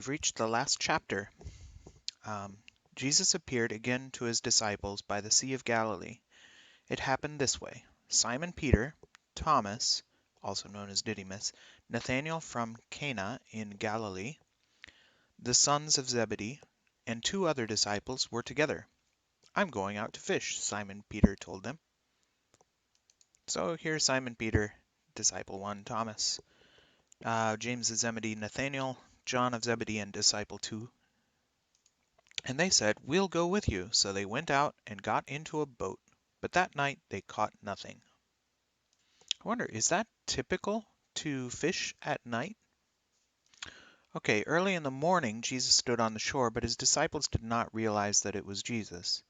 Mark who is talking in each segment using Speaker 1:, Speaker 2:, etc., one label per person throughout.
Speaker 1: We've reached the last chapter. Um, Jesus appeared again to his disciples by the Sea of Galilee. It happened this way. Simon Peter, Thomas, also known as Didymus, Nathanael from Cana in Galilee, the sons of Zebedee, and two other disciples were together. "I'm going out to fish," Simon Peter told them. So here's Simon Peter, disciple 1, Thomas, James of Zebedee, Nathanael, John of Zebedee, and disciple 2. And they said, "We'll go with you." So they went out and got into a boat. But that night they caught nothing. I wonder, is that typical to fish at night? Okay, early in the morning Jesus stood on the shore, but his disciples did not realize that it was Jesus.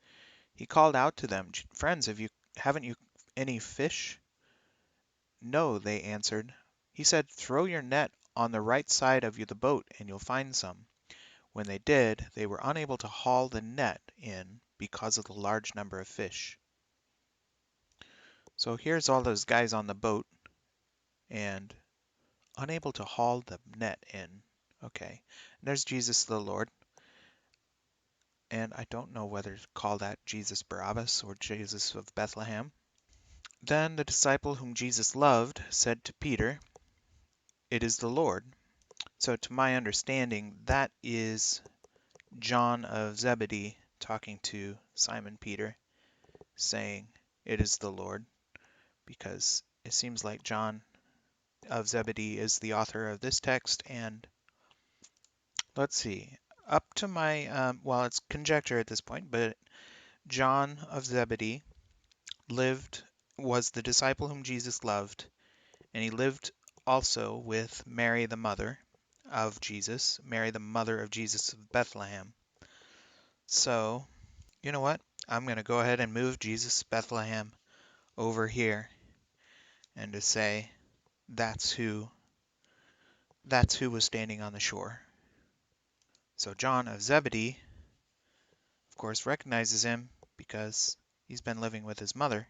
Speaker 1: He called out to them, "Friends, haven't you any fish?" "No," they answered. He said, "Throw your net on the right side of the boat and you'll find some." When they did, they were unable to haul the net in because of the large number of fish. So here's all those guys on the boat and unable to haul the net in. Okay, and there's Jesus the Lord. And I don't know whether to call that Jesus Barabbas or Jesus of Bethlehem. Then the disciple whom Jesus loved said to Peter, "It is the Lord." So to my understanding, that is John of Zebedee talking to Simon Peter, saying, "It is the Lord," because it seems like John of Zebedee is the author of this text. And let's see, up to my, well, it's conjecture at this point, but John of Zebedee was the disciple whom Jesus loved, and he lived also with Mary, the mother of Jesus, Mary, the mother of Jesus of Bethlehem. So, you know what? I'm going to go ahead and move Jesus Bethlehem over here and to say that's who was standing on the shore. So John of Zebedee, of course, recognizes him because he's been living with his mother.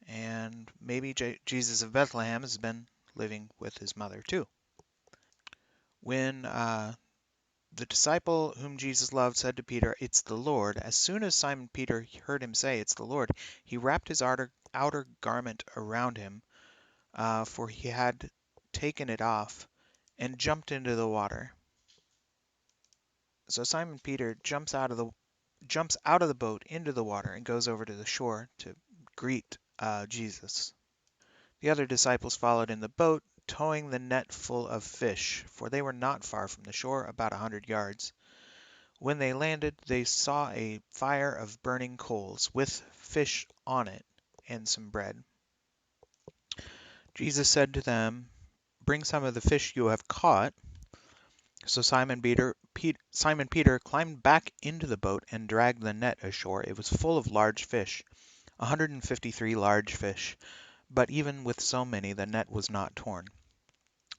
Speaker 1: And maybe Jesus of Bethlehem has been living with his mother too. When the disciple whom Jesus loved said to Peter, "It's the Lord," as soon as Simon Peter heard him say, "It's the Lord," he wrapped his outer garment around him, for he had taken it off, and jumped into the water. So Simon Peter jumps out of the boat into the water and goes over to the shore to greet Jesus. The other disciples followed in the boat, towing the net full of fish, for they were not far from the shore, about 100 yards. When they landed, they saw a fire of burning coals, with fish on it, and some bread. Jesus said to them, "Bring some of the fish you have caught." So Simon Peter climbed back into the boat and dragged the net ashore. It was full of large fish, 153 large fish, but even with so many the net was not torn.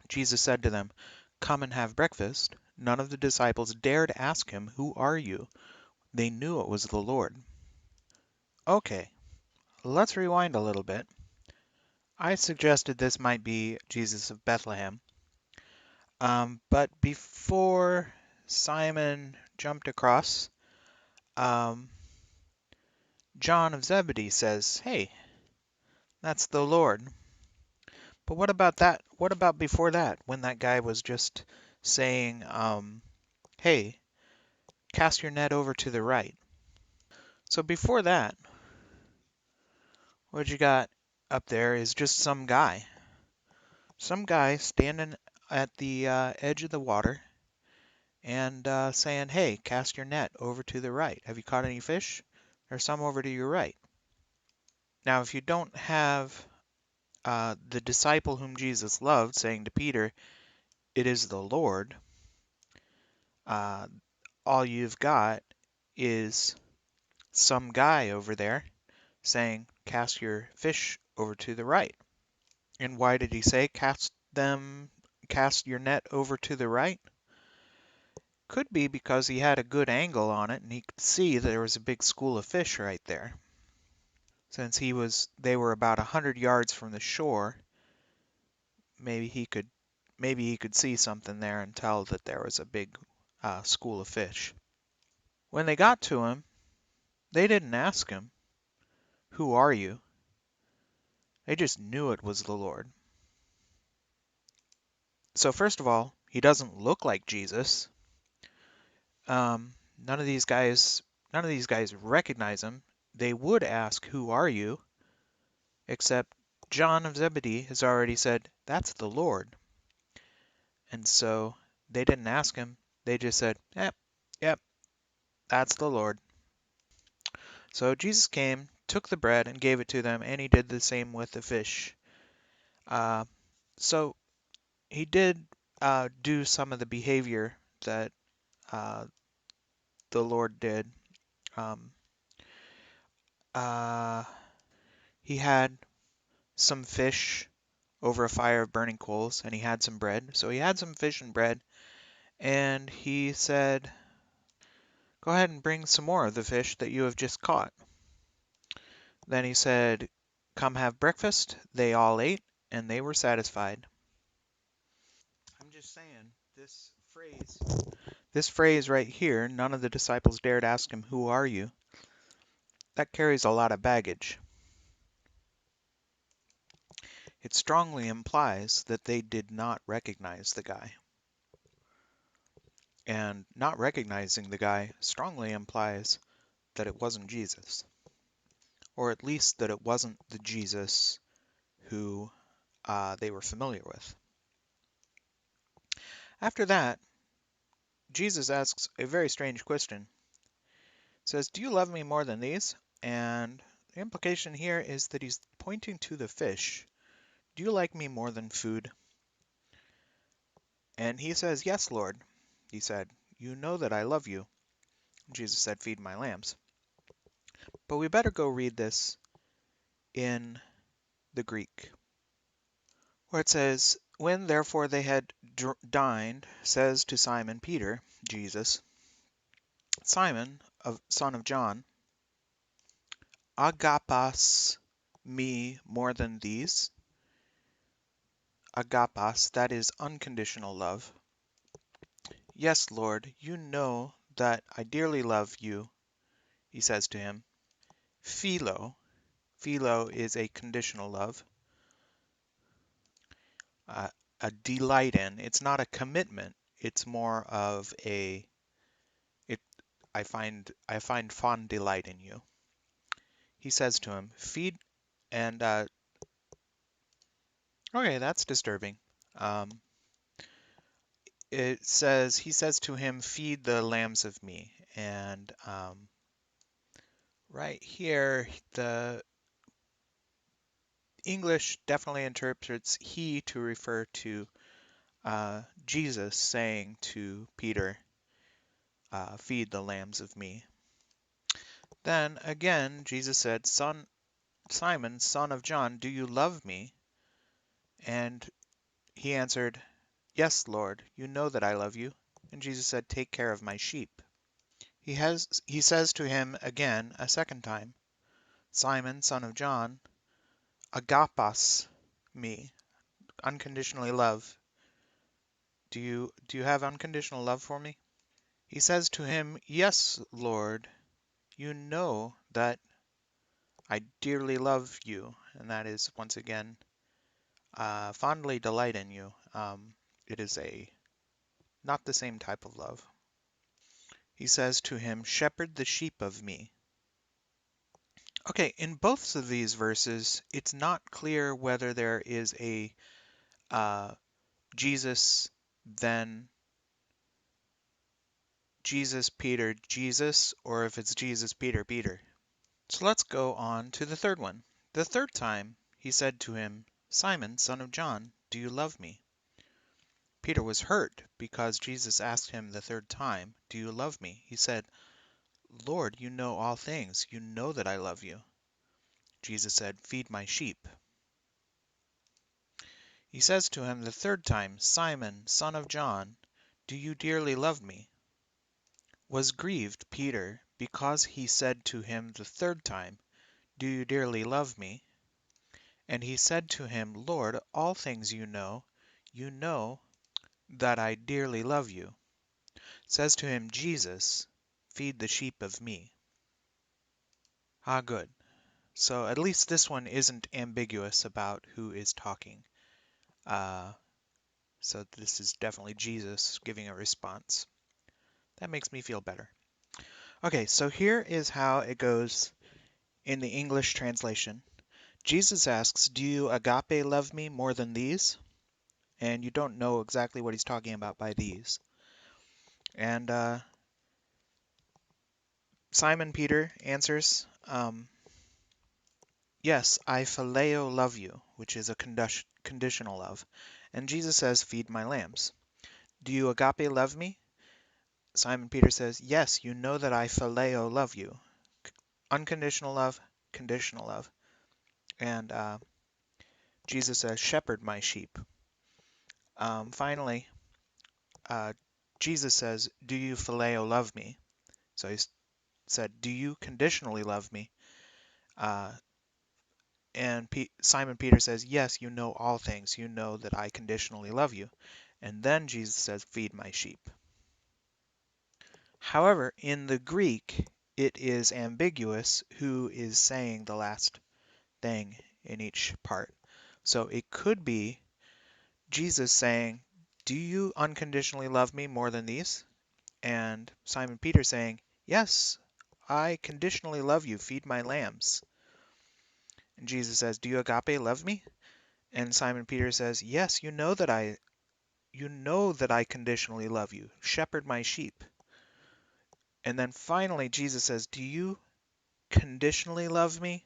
Speaker 1: Jesus said to them, "Come and have breakfast." None of the disciples dared ask him, "Who are you?" They knew it was the Lord. Okay, let's rewind a little bit. I suggested this might be Jesus of Bethlehem, but before Simon jumped across, um, John of Zebedee says, "Hey, that's the Lord." But what about that? What about before that, when that guy was just saying, "Hey, cast your net over to the right"? So before that, what you got up there is just some guy standing at the edge of the water and saying, "Hey, cast your net over to the right. Have you caught any fish? There's some over to your right." Now, if you don't have the disciple whom Jesus loved saying to Peter, "It is the Lord," uh, all you've got is some guy over there saying, "Cast your fish over to the right." And why did he say, cast your net over to the right"? Could be because he had a good angle on it and he could see that there was a big school of fish right there. Since they were about 100 yards from the shore, maybe maybe he could see something there and tell that there was a big school of fish. When they got to him, they didn't ask him, "Who are you?" They just knew it was the Lord. So first of all, he doesn't look like Jesus. None of these guys recognize him. They would ask, "Who are you?" Except John of Zebedee has already said, "That's the Lord." And so they didn't ask him. They just said, "Yep, yep, that's the Lord." So Jesus came, took the bread, and gave it to them, and he did the same with the fish. Uh, so he did do some of the behavior that uh, the Lord did. Um, uh, he had some fish over a fire of burning coals, and he had some bread. So he had some fish and bread, and he said, "Go ahead and bring some more of the fish that you have just caught." Then he said, "Come have breakfast." They all ate, and they were satisfied. I'm just saying, this phrase right here, none of the disciples dared ask him, "Who are you?" That carries a lot of baggage. It strongly implies that they did not recognize the guy. And not recognizing the guy strongly implies that it wasn't Jesus. Or at least that it wasn't the Jesus who they were familiar with. After that, Jesus asks a very strange question. He says, "Do you love me more than these?" And the implication here is that he's pointing to the fish. "Do you like me more than food?" And he says, "Yes, Lord." He said, "You know that I love you." Jesus said, "Feed my lambs." But we better go read this in the Greek, where it says, "When therefore they had dined, says to Simon Peter, Jesus, Simon, son of John, agapas me more than these?" Agapas, that is unconditional love. "Yes, Lord, you know that I dearly love you," he says to him. Philo, philo is a conditional love, uh, a delight in. It's not a commitment. It's more of a it. I find fond delight in you. He says to him, "Feed," and okay, that's disturbing. Um, it says he says to him, "Feed the lambs of me," and right here the English definitely interprets "he" to refer to Jesus saying to Peter, "Feed the lambs of me." Then again, Jesus said, Simon, son of John, do you love me?" And he answered, "Yes, Lord, you know that I love you." And Jesus said, "Take care of my sheep." He says to him again a second time, "Simon, son of John, agapas me," unconditionally love. Do you have unconditional love for me? He says to him, "Yes, Lord, you know that I dearly love you," and that is once again fondly delight in you. It is a not the same type of love. He says to him, "Shepherd the sheep of me." Okay, in both of these verses, it's not clear whether there is a uh, Jesus, then Jesus, Peter, Jesus, or if it's Jesus, Peter, Peter. So let's go on to the third one. The third time he said to him, "Simon, son of John, do you love me?" Peter was hurt because Jesus asked him the third time, "Do you love me?" He said, "Lord, you know all things. You know that I love you." Jesus said, "Feed my sheep." He says to him the third time, "Simon, son of John, do you dearly love me?" Was grieved Peter because he said to him the third time, "Do you dearly love me?" And he said to him, "Lord, all things you know that I dearly love you, says to him, Jesus, feed the sheep of me. Ah, good. So at least this one isn't ambiguous about who is talking. Uh, so this is definitely Jesus giving a response. That makes me feel better. Okay, so here is how it goes in the English translation. Jesus asks, do you agape love me more than these? And you don't know exactly what he's talking about by these. And Simon Peter answers, yes, I Phileo love you, which is a conditional love. And Jesus says, feed my lambs. Do you agape love me? Simon Peter says, yes, you know that I Phileo love you. Unconditional love, conditional love. And Jesus says, shepherd my sheep. Finally, uh, Jesus says, do you Phileo love me? So he said, do you conditionally love me? Uh, and Simon Peter says, yes, you know all things. You know that I conditionally love you. And then Jesus says, feed my sheep. However, in the Greek, it is ambiguous who is saying the last thing in each part. So it could be Jesus saying, do you unconditionally love me more than these? And Simon Peter saying, yes, I conditionally love you, feed my lambs. And Jesus says, do you agape love me? And Simon Peter says, yes, you know that I conditionally love you, shepherd my sheep. And then finally Jesus says, do you conditionally love me?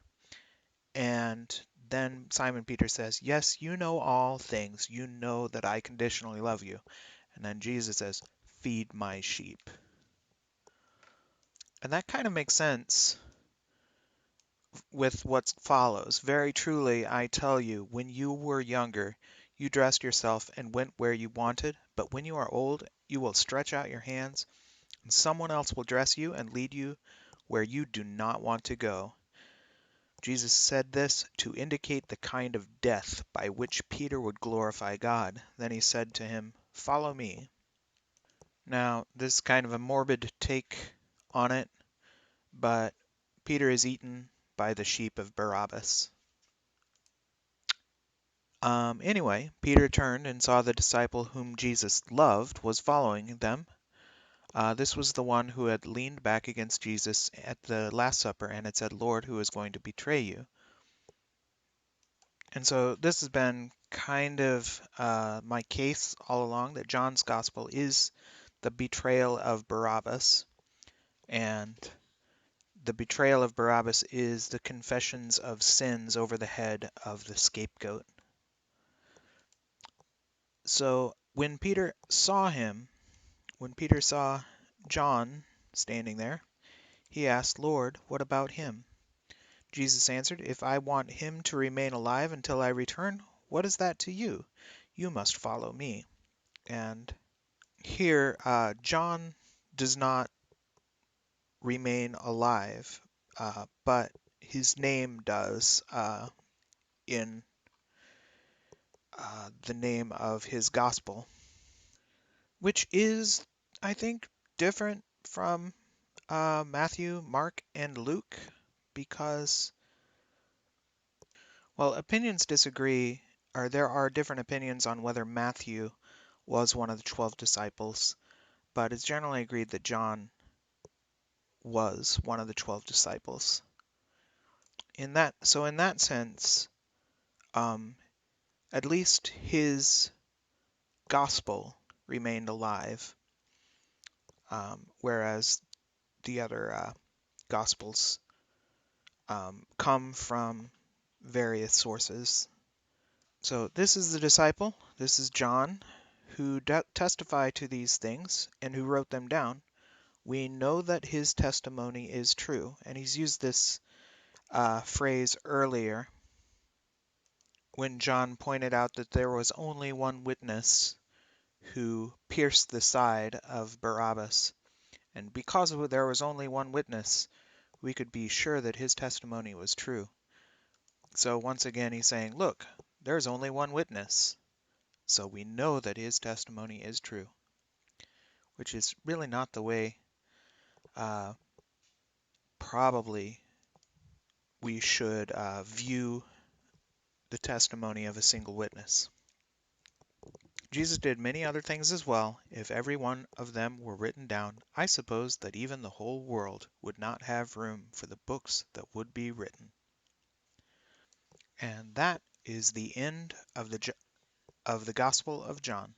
Speaker 1: And then Simon Peter says, yes, you know all things. You know that I conditionally love you. And then Jesus says, feed my sheep. And that kind of makes sense with what follows. Very truly, I tell you, when you were younger, you dressed yourself and went where you wanted, but when you are old, you will stretch out your hands, and someone else will dress you and lead you where you do not want to go. Jesus said this to indicate the kind of death by which Peter would glorify God. Then he said to him, follow me. Now, this is kind of a morbid take on it, but Peter is eaten by the sheep of Barabbas. Anyway, Peter turned and saw the disciple whom Jesus loved was following them. This was the one who had leaned back against Jesus at the Last Supper and had said, Lord, who is going to betray you? And so this has been kind of my case all along, that John's Gospel is the betrayal of Barabbas. And the betrayal of Barabbas is the confessions of sins over the head of the scapegoat. So when Peter saw John standing there, he asked, Lord, what about him? Jesus answered, if I want him to remain alive until I return, what is that to you? You must follow me. And here, John does not remain alive, but his name does in the name of his gospel, which is, I think, different from Matthew, Mark, and Luke, because, well, opinions disagree, or there are different opinions on whether Matthew was one of the 12 disciples, but it's generally agreed that John was one of the 12 disciples. In that sense, um, at least his gospel remained alive, whereas the other gospels come from various sources. So this is the disciple, this is John, who testified to these things and who wrote them down. We know that his testimony is true, and he's used this phrase earlier when John pointed out that there was only one witness who pierced the side of Barabbas. And because there was only one witness, we could be sure that his testimony was true. So once again, he's saying, look, there's only one witness. so we know that his testimony is true, which is really not the way probably we should view the testimony of a single witness. Jesus did many other things as well. If every one of them were written down, I suppose that even the whole world would not have room for the books that would be written. And that is the end of the Gospel of John.